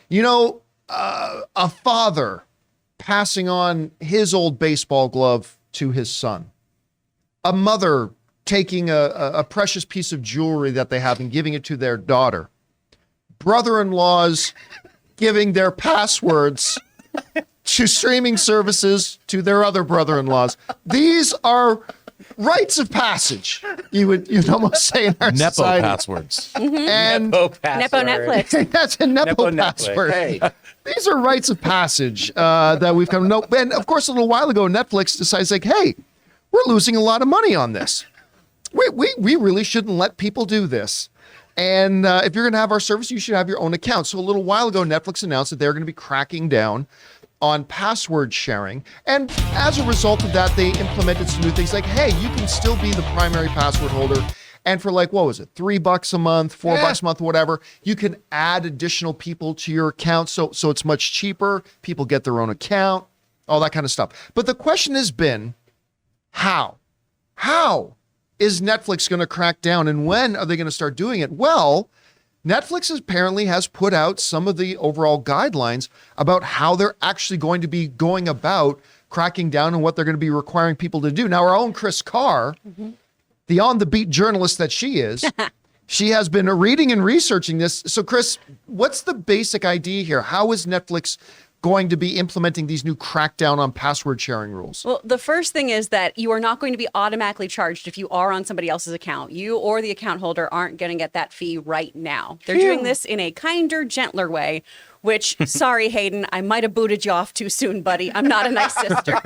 A father passing on his old baseball glove to his son. A mother taking a precious piece of jewelry that they have and giving it to their daughter. Brother-in-laws giving their passwords to streaming services to their other brother-in-laws. These are rites of passage, you'd almost say in our Nepo society. passwords. And Nepo Netflix. that's a Nepo password. Hey. These are rites of passage that we've come to know. And of course, a little while ago, Netflix decides like, hey, we're losing a lot of money on this. We really shouldn't let people do this. And if you're going to have our service, you should have your own account. So a little while ago, Netflix announced that they're going to be cracking down on password sharing. And as a result of that, they implemented some new things like, hey, you can still be the primary password holder. And for like, what was it? $3 a month, $4 a month, whatever. You can add additional people to your account. So it's much cheaper. People get their own account, all that kind of stuff. But the question has been, how? How is Netflix going to crack down, and when are they going to start doing it? Well, Netflix apparently has put out some of the overall guidelines about how they're actually going to be going about cracking down and what they're going to be requiring people to do. Now, our own Chris Carr, the on-the-beat journalist that she is, she has been reading and researching this. So, Chris, what's the basic idea here? How is Netflix going to be implementing these new crackdown on password sharing rules? Well, the first thing is that you are not going to be automatically charged if you are on somebody else's account. You or the account holder aren't going to get that fee right now. They're doing this in a kinder, gentler way, which, sorry, Hayden, I might have booted you off too soon, buddy. I'm not a nice sister.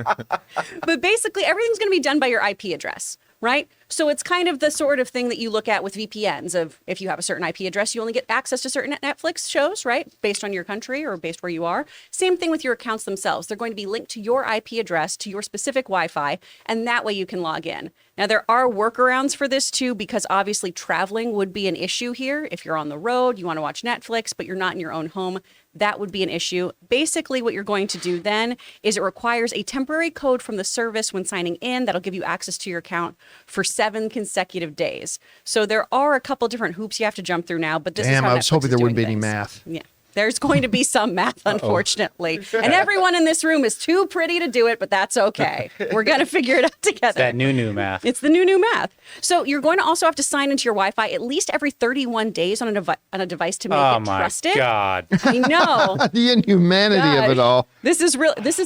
But basically, everything's going to be done by your IP address, right? So it's kind of the sort of thing that you look at with VPNs of if you have a certain IP address, you only get access to certain Netflix shows, right? Based on your country or based where you are. Same thing with your accounts themselves. They're going to be linked to your IP address, to your specific Wi-Fi, and that way you can log in. Now, there are workarounds for this too, because obviously traveling would be an issue here. If you're on the road, you want to watch Netflix, but you're not in your own home, that would be an issue. Basically, what you're going to do then is it requires a temporary code from the service when signing in that'll give you access to your account for 7 consecutive days. So there are a couple different hoops you have to jump through now, but this is how I was Netflix hoping is there doing wouldn't be any things. math. Yeah. There's going to be some math, unfortunately. And everyone in this room is too pretty to do it, but that's okay. We're going to figure it out together. It's that new math. It's the new math. So you're going to also have to sign into your Wi-Fi at least every 31 days on a device to make it trusted. Oh, my God. I know. The inhumanity of it all. This is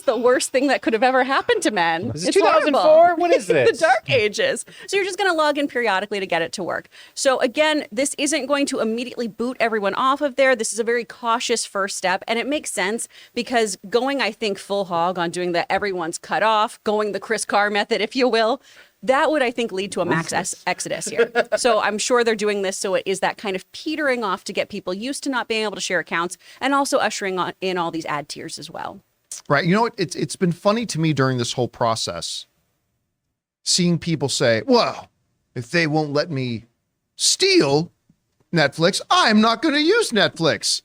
the worst thing that could have ever happened to men. This is It's 2004? horrible. What is this? The dark ages. So you're just going to log in periodically to get it to work. So again, this isn't going to immediately boot everyone off of there. This is a very cautious first step. And it makes sense because going, I think, full hog on doing the everyone's cut off, going the Chris Carr method, if you will, that would, I think, lead to a max exodus here. So I'm sure they're doing this so it is that kind of petering off to get people used to not being able to share accounts and also ushering in all these ad tiers as well. Right. You know what? It's been funny to me during this whole process, seeing people say, well, if they won't let me steal Netflix, I'm not going to use Netflix.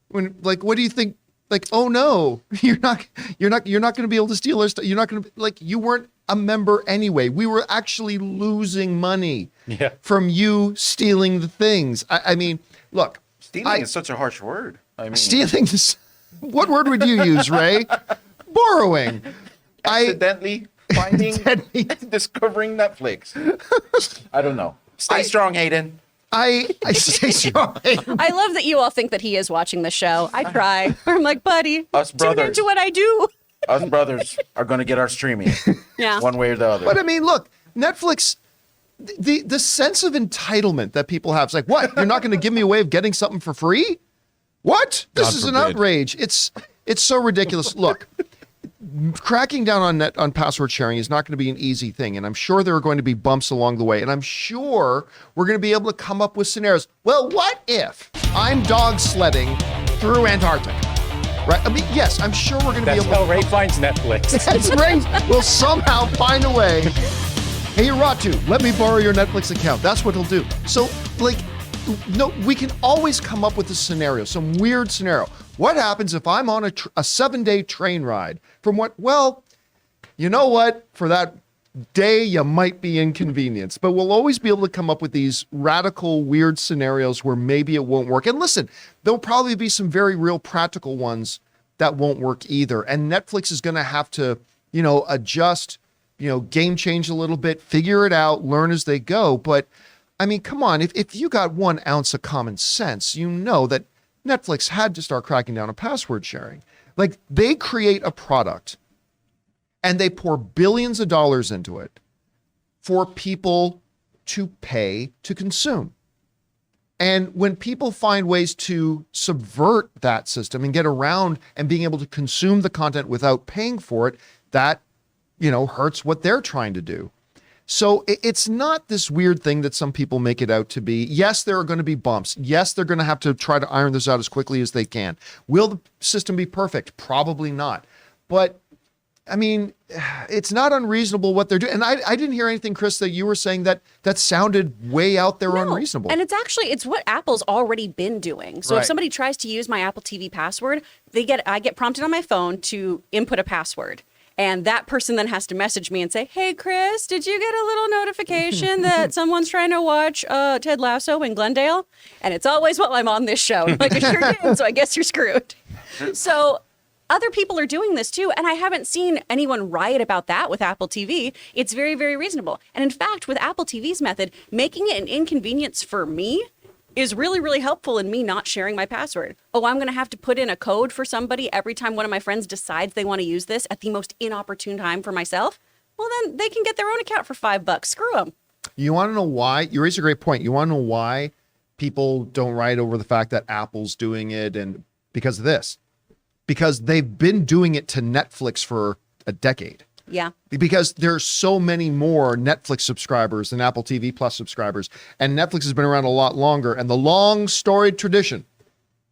When, like, what do you think? Like, oh no, you're not going to be able to steal our stuff. You're not going to, like, you weren't a member anyway. We were actually losing money from you stealing the things. I mean, look. Stealing is such a harsh word. I mean, stealing, what word would you use, Ray? Borrowing. Accidentally finding, discovering Netflix. I don't know. Stay strong, Hayden. I stay strong. I love that you all think that he is watching the show. I try. I'm like, buddy, Us tune brothers. into what I do. Us brothers are going to get our streaming. Yeah. One way or the other. But I mean, look, Netflix, the sense of entitlement that people have. It's like, what? You're not going to give me a way of getting something for free? What? This is an outrage. It's so ridiculous. Look, cracking down on password sharing is not going to be an easy thing. And I'm sure there are going to be bumps along the way. And I'm sure we're going to be able to come up with scenarios. Well, what if I'm dog sledding through Antarctica? Right? I mean, yes, I'm sure we're going to be able to. That's how Ray finds Netflix. That's Ray will somehow find a way. Hey, Ratu, let me borrow your Netflix account. That's what he'll do. So, like, no, we can always come up with a scenario, some weird scenario. What happens if I'm on a 7-day train ride from what? Well, you know what? For that day you might be inconvenienced, but we'll always be able to come up with these radical, weird scenarios where maybe it won't work. And listen, there'll probably be some very real practical ones that won't work either. And Netflix is going to have to, adjust, game change a little bit, figure it out, learn as they go. But I mean, come on, if you got 1 ounce of common sense, you know that Netflix had to start cracking down on password sharing. Like, they create a product and they pour billions of dollars into it for people to pay to consume. And when people find ways to subvert that system and get around and being able to consume the content without paying for it, that, hurts what they're trying to do. So it's not this weird thing that some people make it out to be. Yes, there are going to be bumps. Yes, they're going to have to try to iron this out as quickly as they can. Will the system be perfect? Probably not. But I mean, it's not unreasonable what they're doing. And I didn't hear anything, Chris, that you were saying that sounded way out there unreasonable. And it's what Apple's already been doing. So if somebody tries to use my Apple TV password, I get prompted on my phone to input a password. And that person then has to message me and say, hey, Chris, did you get a little notification that someone's trying to watch Ted Lasso in Glendale? And it's always while I'm on this show. I'm like, I sure did, so I guess you're screwed. So other people are doing this too, and I haven't seen anyone riot about that with Apple TV. It's very, very reasonable. And in fact, with Apple TV's method, making it an inconvenience for me is really, really helpful in me not sharing my password. Oh, I'm going to have to put in a code for somebody every time one of my friends decides they want to use this at the most inopportune time for myself. Well, then they can get their own account for $5. Screw them. You want to know why? You raise a great point. You want to know why people don't write over the fact that Apple's doing it, and because of this. Because they've been doing it to Netflix for a decade. Yeah. Because there's so many more Netflix subscribers than Apple TV Plus subscribers. And Netflix has been around a lot longer. And the long storied tradition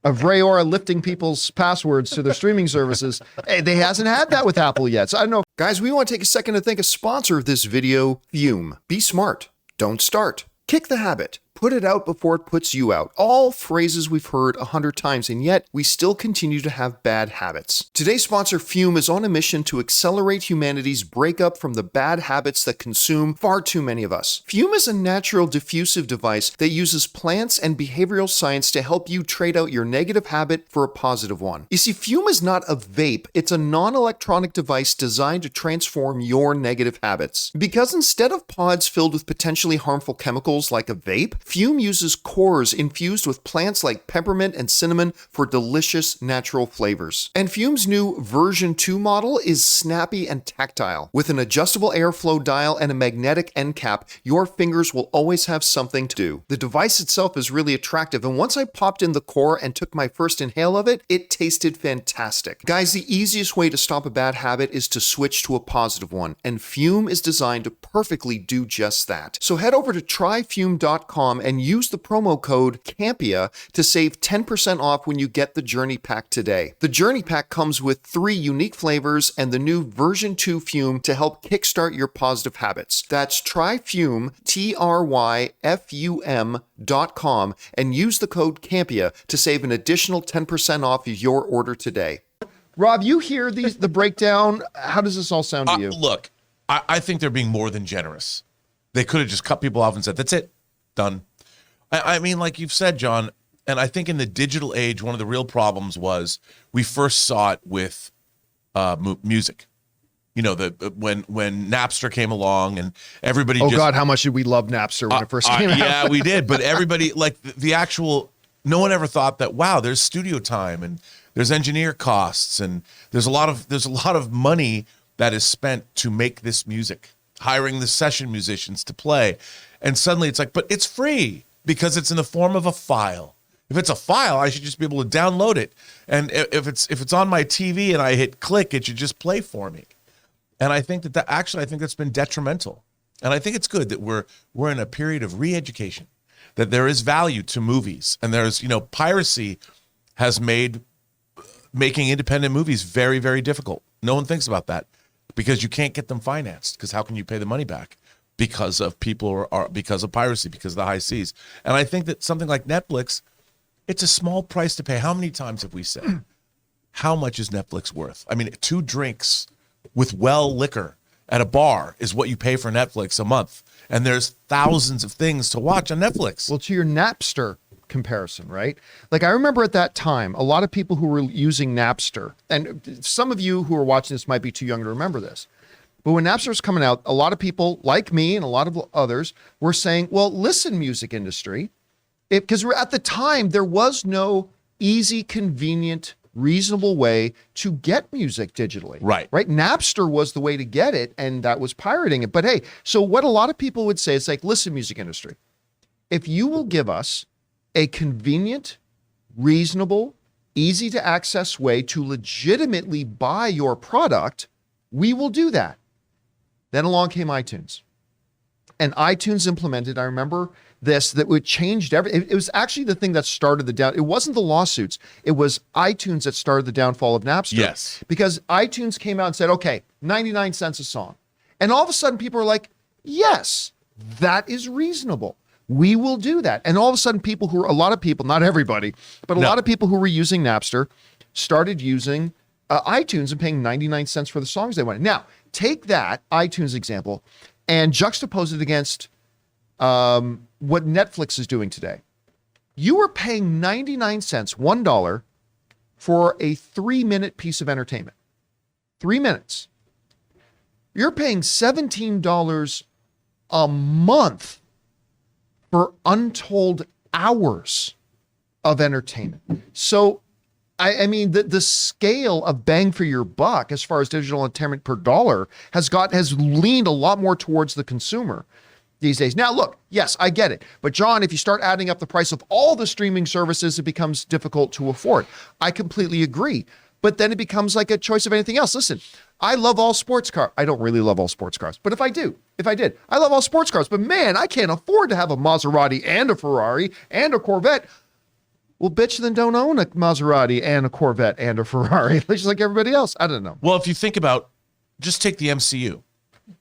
of Ray Ora lifting people's passwords to their streaming services, they hasn't had that with Apple yet. So I don't know. Guys, we want to take a second to thank a sponsor of this video, Fume. Be smart. Don't start. Kick the habit. Put it out before it puts you out. All phrases we've heard 100 times, and yet we still continue to have bad habits. Today's sponsor, Fume, is on a mission to accelerate humanity's breakup from the bad habits that consume far too many of us. Fume is a natural diffusive device that uses plants and behavioral science to help you trade out your negative habit for a positive one. You see, Fume is not a vape. It's a non-electronic device designed to transform your negative habits. Because instead of pods filled with potentially harmful chemicals like a vape, Fume uses cores infused with plants like peppermint and cinnamon for delicious natural flavors. And Fume's new version 2 model is snappy and tactile. With an adjustable airflow dial and a magnetic end cap, your fingers will always have something to do. The device itself is really attractive, and once I popped in the core and took my first inhale of it, it tasted fantastic. Guys, the easiest way to stop a bad habit is to switch to a positive one, and Fume is designed to perfectly do just that. So head over to tryfume.com and use the promo code Campea to save 10% off when you get the Journey Pack today. The Journey Pack comes with 3 unique flavors and the new version 2 Fume to help kickstart your positive habits. That's tryfume, tryfum.com, and use the code Campea to save an additional 10% off your order today. Rob, you hear the breakdown. How does this all sound to you? Look, I think they're being more than generous. They could have just cut people off and said, that's it. Done. I mean, like you've said, John, and I think in the digital age, one of the real problems was we first saw it with music. You know, when Napster came along and everybody God, how much did we love Napster when it first came out? Yeah, we did. But everybody, like the actual, no one ever thought that, wow, there's studio time and there's engineer costs and there's a lot of money that is spent to make this music, hiring the session musicians to play. And suddenly it's like, but it's free because it's in the form of a file. If it's a file, I should just be able to download it. And if it's on my TV and I hit click, it should just play for me. And I think I think that's been detrimental. And I think it's good that we're in a period of re-education, that there is value to movies. And there's, piracy has made making independent movies very, very difficult. No one thinks about that because you can't get them financed, because how can you pay the money back? Because of because of piracy, because of the high seas. And I think that something like Netflix, it's a small price to pay. How many times have we said, how much is Netflix worth? I mean, 2 drinks with liquor at a bar is what you pay for Netflix a month. And there's thousands of things to watch on Netflix. Well, to your Napster comparison, right? Like I remember at that time, a lot of people who were using Napster, and some of you who are watching this might be too young to remember this, but when Napster was coming out, a lot of people like me and a lot of others were saying, well, listen, music industry, because at the time there was no easy, convenient, reasonable way to get music digitally. Right. Napster was the way to get it, and that was pirating it. But hey, so what a lot of people would say is like, listen, music industry, if you will give us a convenient, reasonable, easy to access way to legitimately buy your product, we will do that. Then along came iTunes. And iTunes implemented, I remember this, that would changed everything. It was actually the thing that started the down. It wasn't the lawsuits. It was iTunes that started the downfall of Napster. Yes. Because iTunes came out and said, okay, 99 cents a song. And all of a sudden people are like, yes, that is reasonable. We will do that. And all of a sudden a lot of people, not everybody, but a lot of people who were using Napster started using iTunes and paying 99 cents for the songs they wanted. Now, take that iTunes example and juxtapose it against what Netflix is doing today. You are paying 99 cents, $1 for a 3-minute piece of entertainment. 3 minutes. You're paying $17 a month for untold hours of entertainment. So, I mean, the scale of bang for your buck as far as digital entertainment per dollar has leaned a lot more towards the consumer these days. Now, look, yes, I get it. But John, if you start adding up the price of all the streaming services, it becomes difficult to afford. I completely agree. But then it becomes like a choice of anything else. Listen, I love all sports cars. I don't really love all sports cars, but if I did, I love all sports cars. But man, I can't afford to have a Maserati and a Ferrari and a Corvette. Well, bitch, then don't own a Maserati and a Corvette and a Ferrari, just like everybody else. I don't know. Well, if you think about, just take the MCU.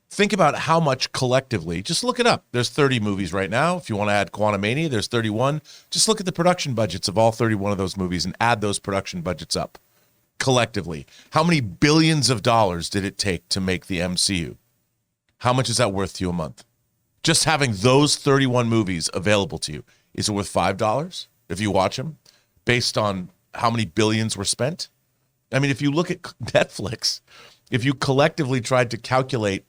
Think about how much collectively, just look it up. There's 30 movies right now. If you want to add Quantumania, there's 31. Just look at the production budgets of all 31 of those movies and add those production budgets up. Collectively, how many billions of dollars did it take to make the MCU? How much is that worth to you a month? Just having those 31 movies available to you, is it worth $5 if you watch them based on how many billions were spent? I mean, if you look at Netflix, if you collectively tried to calculate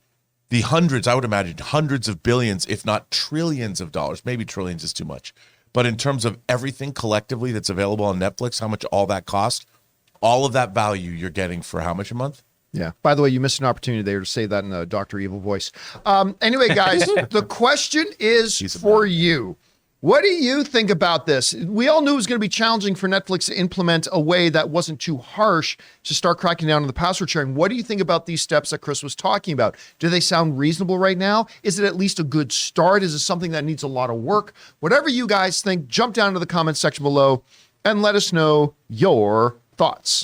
the hundreds, I would imagine hundreds of billions, if not trillions of dollars, maybe trillions is too much, but in terms of everything collectively that's available on Netflix, how much all that cost, all of that value you're getting for how much a month? Yeah. By the way, you missed an opportunity there to say that in a Dr. Evil voice. Anyway, guys, the question is for you. What do you think about this? We all knew it was going to be challenging for Netflix to implement a way that wasn't too harsh to start cracking down on the password sharing. What do you think about these steps that Chris was talking about? Do they sound reasonable right now? Is it at least a good start? Is it something that needs a lot of work? Whatever you guys think, jump down to the comments section below and let us know your thoughts.